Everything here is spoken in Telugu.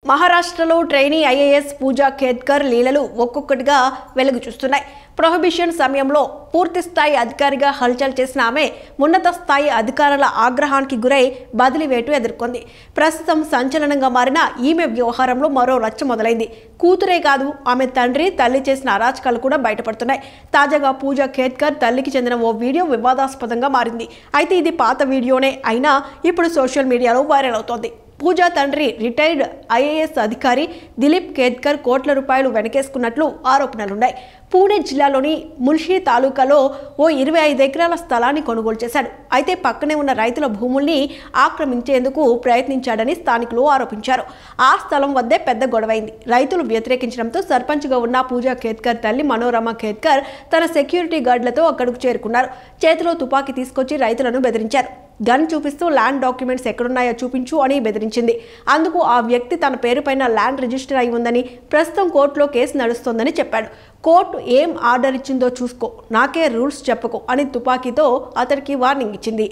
మహారాష్ట్రలో ట్రైనీ ఐఏఎస్ పూజా ఖేద్కర్ లీలలు ఒక్కొక్కటిగా వెలుగు చూస్తున్నాయి. ప్రొహిబిషన్ సమయంలో పూర్తి స్థాయి అధికారిగా హల్చల్ చేసిన ఆమె ఉన్నత స్థాయి అధికారుల ఆగ్రహానికి గురై బదిలీ వేటు ఎదుర్కొంది. ప్రస్తుతం సంచలనంగా మారిన ఈమె వ్యవహారంలో మరో రచ్చ మొదలైంది. కూతురే కాదు, ఆమె తండ్రి, తల్లి చేసిన అరాచకాలు కూడా బయటపడుతున్నాయి. తాజాగా పూజా ఖేద్కర్ తల్లికి చెందిన ఓ వీడియో వివాదాస్పదంగా మారింది. అయితే ఇది పాత వీడియోనే అయినా ఇప్పుడు సోషల్ మీడియాలో వైరల్ అవుతోంది. పూజా తండ్రి రిటైర్డ్ ఐఏఎస్ అధికారి దిలీప్ ఖేద్కర్ కోట్ల రూపాయలు వెనకేసుకున్నట్లు ఆరోపణలున్నాయి. పూణే జిల్లాలోని ముల్షి తాలూకాలో ఓ 25 ఎకరాల స్థలాన్ని కొనుగోలు చేశాడు. అయితే పక్కనే ఉన్న రైతుల భూముల్ని ఆక్రమించేందుకు ప్రయత్నించాడని స్థానికులు ఆరోపించారు. ఆ స్థలం వద్దే పెద్ద గొడవైంది. రైతులు వ్యతిరేకించడంతో సర్పంచ్గా ఉన్న పూజా ఖేద్కర్ తల్లి మనోరమ ఖేద్కర్ తన సెక్యూరిటీ గార్డులతో అక్కడకు చేరుకున్నారు. చేతిలో తుపాకీ తీసుకొచ్చి రైతులను బెదిరించారు. గన్ చూపిస్తూ ల్యాండ్ డాక్యుమెంట్స్ ఎక్కడున్నాయో చూపించు అని బెదిరించింది. అందుకు ఆ వ్యక్తి తన పేరుపైన ల్యాండ్ రిజిస్టర్ అయి ఉందని, ప్రస్తుతం కోర్టులో కేసు నడుస్తోందని చెప్పాడు. కోర్టు ఏం ఆర్డర్ ఇచ్చిందో చూసుకో, నాకే రూల్స్ చెప్పకు అని తుపాకీతో అతడికి వార్నింగ్ ఇచ్చింది.